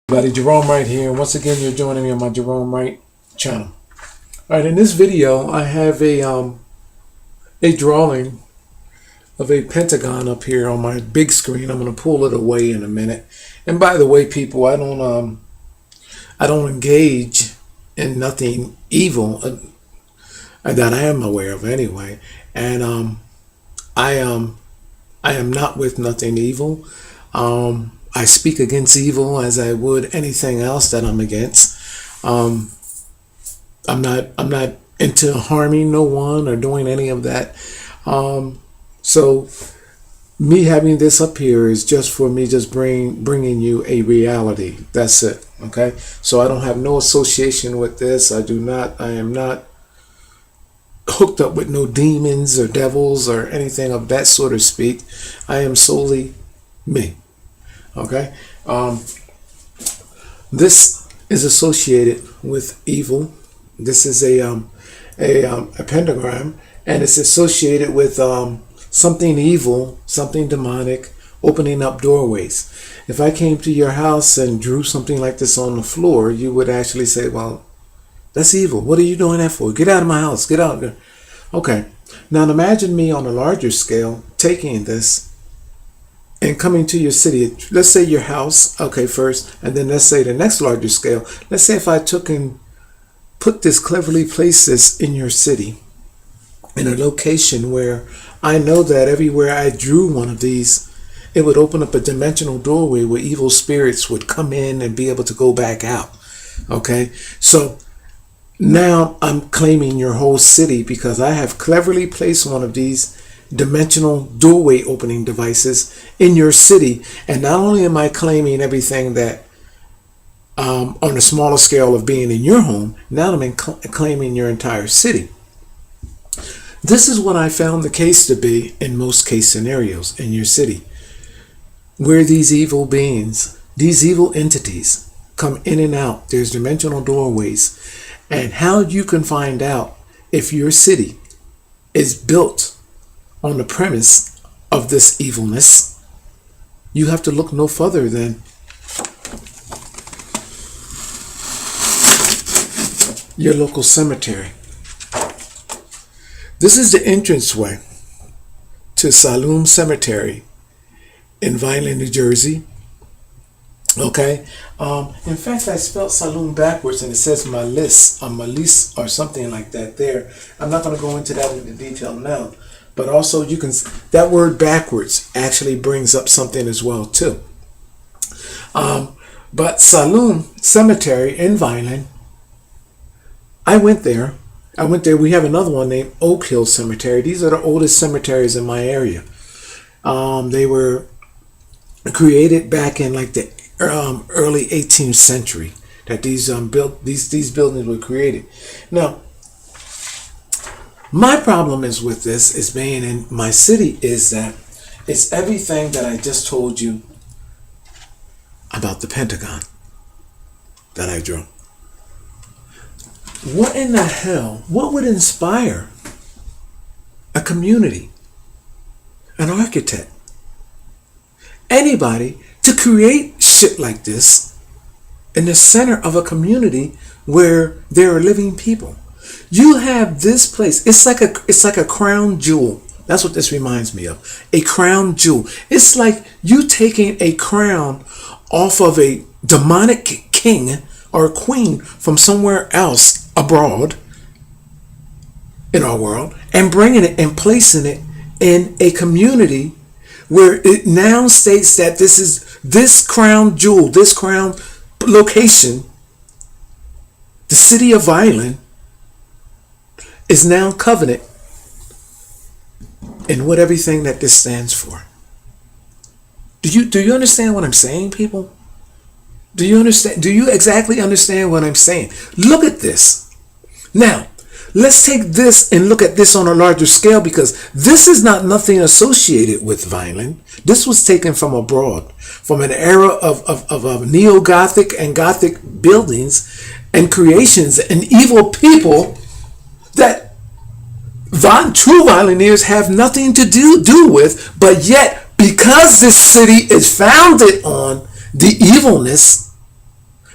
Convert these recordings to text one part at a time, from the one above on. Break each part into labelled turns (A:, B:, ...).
A: Everybody, Gerone Wright here. Once again, you're joining me on my Gerone Wright channel. All right, in this video, I have a drawing of a pentagon up here on my big screen. I'm going to pull it away in a minute. And by the way, people, I don't engage in nothing evil that I am aware of anyway. And I am not with nothing evil. I speak against evil as I would anything else that I'm against. I'm not into harming no one or doing any of that. So me having this up here is just for me just bringing you a reality. That's it. Okay. So I don't have no association with this. I am not hooked up with no demons or devils or anything of that sort of speak. I am solely me. Okay, this is associated with evil. This is a pentagram, and it's associated with something evil, something demonic, opening up doorways. If I came to your house and drew something like this on the floor, you would actually say, well, that's evil. What are you doing that for? Get out of my house. Get out. Okay, now imagine me on a larger scale taking this and coming to your city. Let's say your house, okay, first, and then let's say the next larger scale. Let's say if I took and cleverly placed this in your city, in a location where I know that everywhere I drew one of these, it would open up a dimensional doorway where evil spirits would come in and be able to go back out. Okay, so now I'm claiming your whole city because I have cleverly placed one of these dimensional doorway opening devices in your city. And not only am I claiming everything that on a smaller scale of being in your home, now I'm claiming your entire city. This is what I found the case to be in most case scenarios in your city, where these evil beings, these evil entities come in and out. There's dimensional doorways. And how you can find out if your city is built on the premise of this evilness, you have to look no further than your local cemetery. This is the entranceway to Salem Cemetery in Vineland, New Jersey. Okay. In fact, I spelled Salem backwards and it says Malis or something like that there. I'm not going to go into that in detail now. But also that word backwards actually brings up something as well too. But Salem Cemetery in Vineland, I went there. We have another one named Oak Hill Cemetery. These are the oldest cemeteries in my area. They were created back in like the early 18th century that these buildings were created. Now, my problem is with this is being in my city is that it's everything that I just told you about the Pentagon that I drew. What in the hell, what would inspire a community, an architect, anybody to create shit like this in the center of a community where there are living people? You have this place. It's like a crown jewel. That's what this reminds me of. A crown jewel. It's like you taking a crown off of a demonic king or queen from somewhere else abroad in our world and bringing it and placing it in a community where it now states that this crown jewel, this crown location, the city of Vineland, is now covenant in what everything that this stands for. Do you understand what I'm saying, people? Do you understand? Do you exactly understand what I'm saying? Look at this. Now, let's take this and look at this on a larger scale, because this is not nothing associated with Vineland. This was taken from abroad, from an era of neo-Gothic and Gothic buildings and creations and evil people that true Violiniers have nothing to do with, but yet because this city is founded on the evilness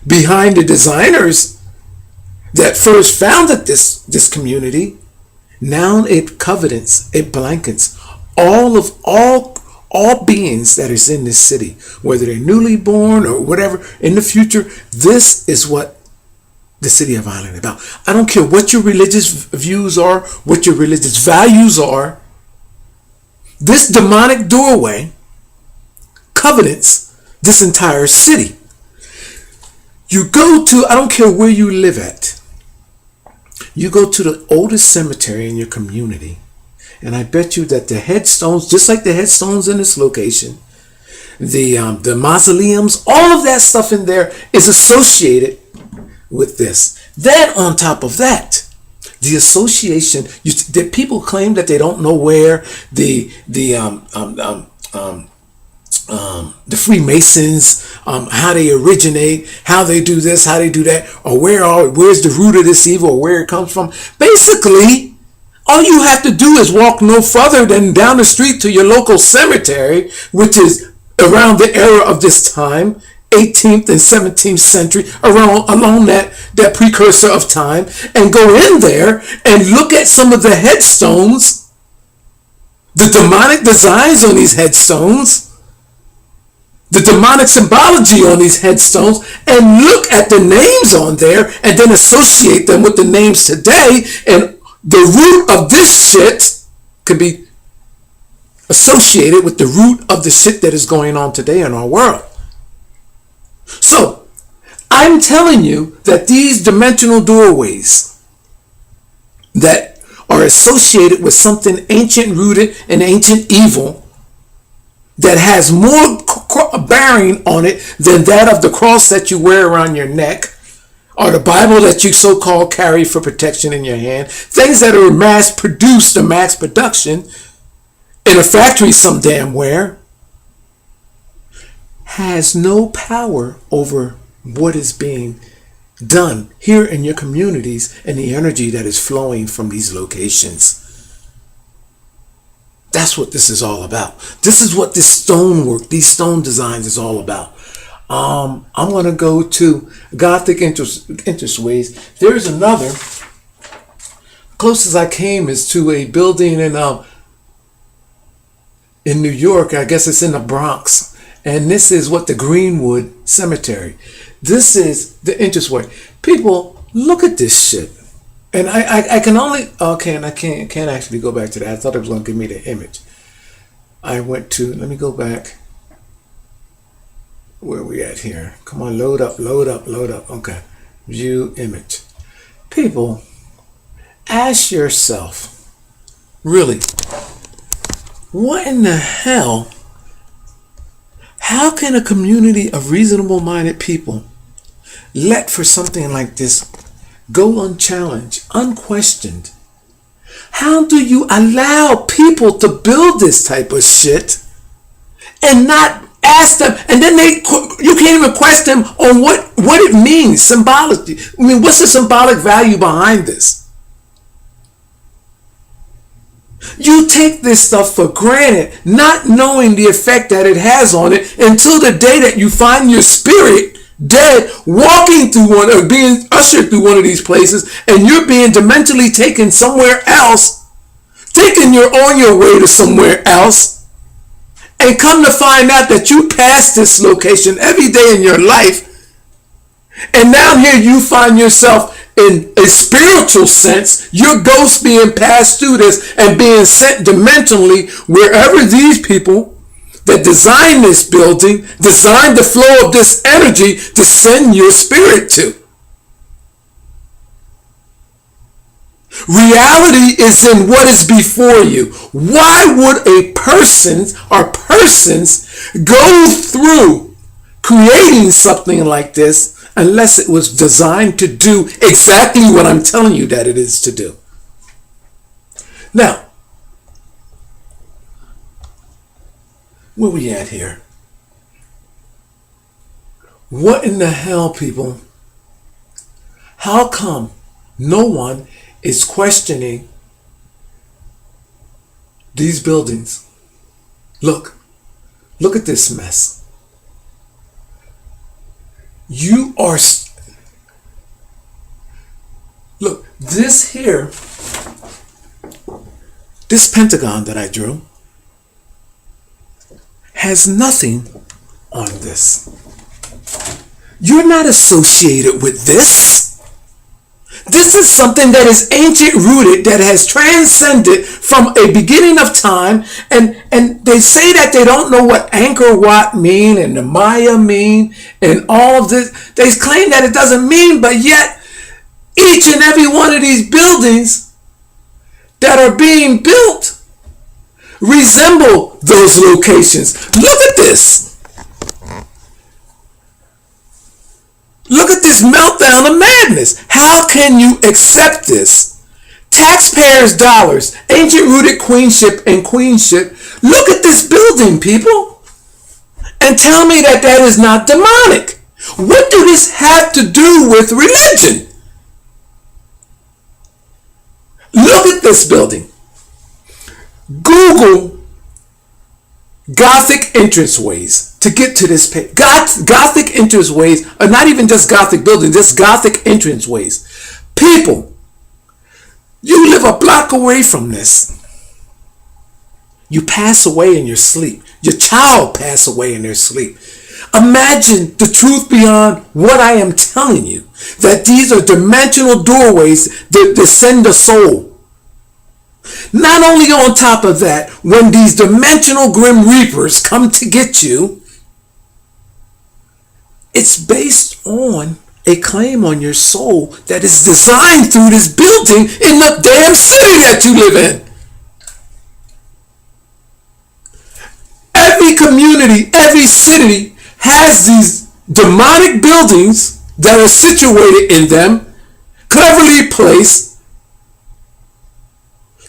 A: behind the designers that first founded this community. Now it covenants, it blankets all beings that is in this city, whether they're newly born or whatever in the future. This is what the city of Ireland is about. I don't care what your religious views are, what your religious values are. This demonic doorway covenants this entire city. You go to, I don't care where you live at, you go to the oldest cemetery in your community, and I bet you that the headstones, just like the headstones in this location, the mausoleums, all of that stuff in there is associated with this. Then on top of that, the association, that people claim that they don't know where the Freemasons, how they originate, how they do this, how they do that, or where's the root of this evil, or where it comes from. Basically, all you have to do is walk no further than down the street to your local cemetery, which is around the era of this time, 18th and 17th century, along that precursor of time, and go in there and look at some of the headstones, the demonic designs on these headstones, the demonic symbology on these headstones, and look at the names on there and then associate them with the names today. And the root of this shit could be associated with the root of the shit that is going on today in our world. So, I'm telling you that these dimensional doorways that are associated with something ancient rooted and ancient evil that has more bearing on it than that of the cross that you wear around your neck, or the Bible that you so-called carry for protection in your hand, things that are mass produced or mass production in a factory some damn where, has no power over what is being done here in your communities and the energy that is flowing from these locations. That's what this is all about. This is what this stonework, these stone designs is all about. I'm going to go to Gothic entryways. There's another. Closest I came is to a building in New York. I guess it's in the Bronx. And this is what the Greenwood Cemetery. This is the entranceway. People, look at this shit. And I can only, okay, and I can't actually go back to that. I thought it was going to give me the image. I went to, let me go back. Where are we at here? Come on, load up. Okay, view image. People, ask yourself, really, what in the hell? How can a community of reasonable-minded people let for something like this go unchallenged, unquestioned? How do you allow people to build this type of shit and not ask them, and then you can't even question them on what it means symbolically? I mean, what's the symbolic value behind this? You take this stuff for granted, not knowing the effect that it has on it until the day that you find your spirit dead, walking through one or being ushered through one of these places, and you're being dimensionally taken somewhere else, thinking you're on your way to somewhere else, and come to find out that you pass this location every day in your life, and now here you find yourself in a spiritual sense, your ghost being passed through this and being sent dimensionally wherever these people that designed this building, designed the flow of this energy to send your spirit to. Reality is in what is before you. Why would a person or persons go through creating something like this unless it was designed to do exactly what I'm telling you that it is to do? Now, where we at here? What in the hell, people? How come no one is questioning these buildings? Look at this mess. You are, look, this here, this pentagon that I drew has nothing on this. You're not associated with this. This is something that is ancient rooted, that has transcended from a beginning of time. And they say that they don't know what Angkor Wat mean and the Maya mean and all of this. They claim that it doesn't mean, but yet each and every one of these buildings that are being built resemble those locations. Look at this. Look at this meltdown of madness. How can you accept this? Taxpayers' dollars, ancient rooted queenship and queenship. Look at this building, people, and tell me that that is not demonic. What do this have to do with religion? Look at this building. Google Gothic entranceways to get to this page. Gothic entranceways are not even just Gothic buildings, just Gothic entranceways. People, you live a block away from this. You pass away in your sleep. Your child pass away in their sleep. Imagine the truth beyond what I am telling you, that these are dimensional doorways that send a soul. Not only on top of that, when these dimensional grim reapers come to get you, it's based on a claim on your soul that is designed through this building in the damn city that you live in. Every community, every city has these demonic buildings that are situated in them, cleverly placed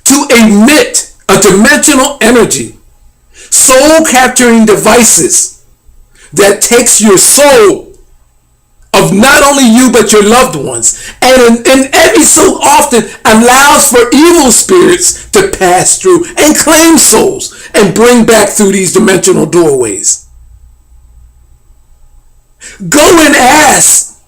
A: to emit a dimensional energy, soul capturing devices that takes your soul of not only you but your loved ones, and every so often allows for evil spirits to pass through and claim souls and bring back through these dimensional doorways. Go and ask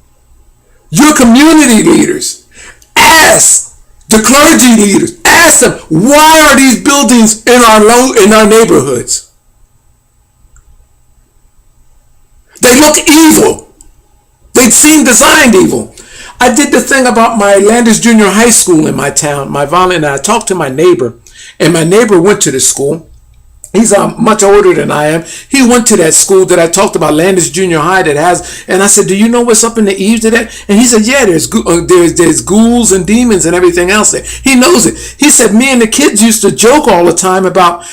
A: your community leaders, ask the clergy leaders, ask them, why are these buildings in our neighborhoods? They look evil. They seem designed evil. I did the thing about my Landis Junior High School in my town, my violin, and I talked to my neighbor, and my neighbor went to the school. He's much older than I am. He went to that school that I talked about, Landis Junior High, that has. And I said, "Do you know what's up in the eaves of that?" And he said, "Yeah, there's ghouls and demons and everything else there." He knows it. He said, "Me and the kids used to joke all the time about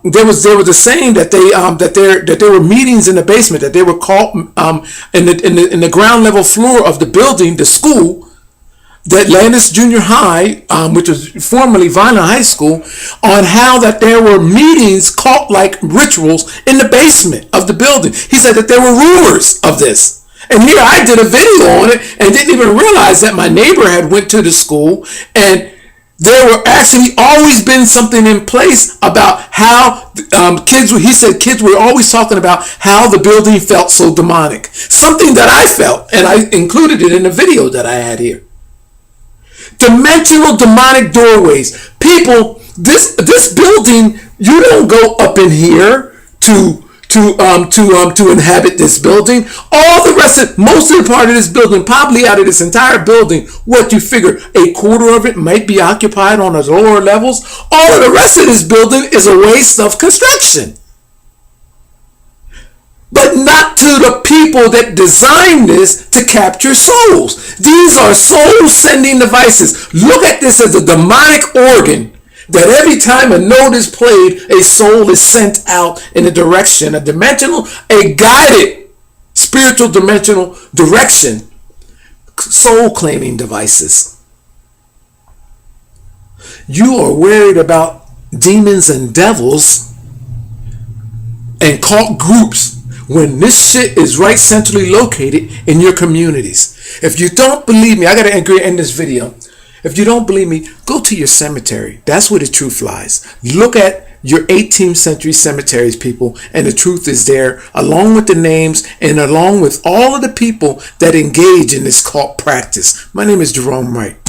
A: there was a saying that there were meetings in the basement, that they were called in the ground level floor of the building, the school." That Landis Junior High, which was formerly Violin High School, on how that there were meetings, cult-like rituals in the basement of the building. He said that there were rumors of this. And here I did a video on it and didn't even realize that my neighbor had went to the school, and there were actually always been something in place about how kids were always talking about how the building felt so demonic. Something that I felt, and I included it in the video that I had here. Dimensional demonic doorways. People, this building, you don't go up in here to inhabit this building. All the rest most of the part of this building, probably out of this entire building, what you figure, a quarter of it might be occupied on the lower levels. All of the rest of this building is a waste of construction. But not to the people that designed this to capture souls. These are soul-sending devices. Look at this as a demonic organ that every time a note is played, a soul is sent out in a direction, a guided spiritual dimensional direction. Soul-claiming devices. You are worried about demons and devils and cult groups when this shit is right centrally located in your communities. If you don't believe me, I gotta end this video. If you don't believe me, go to your cemetery. That's where the truth lies. Look at your 18th century cemeteries, people, and the truth is there, along with the names and along with all of the people that engage in this cult practice. My name is Gerone Wright.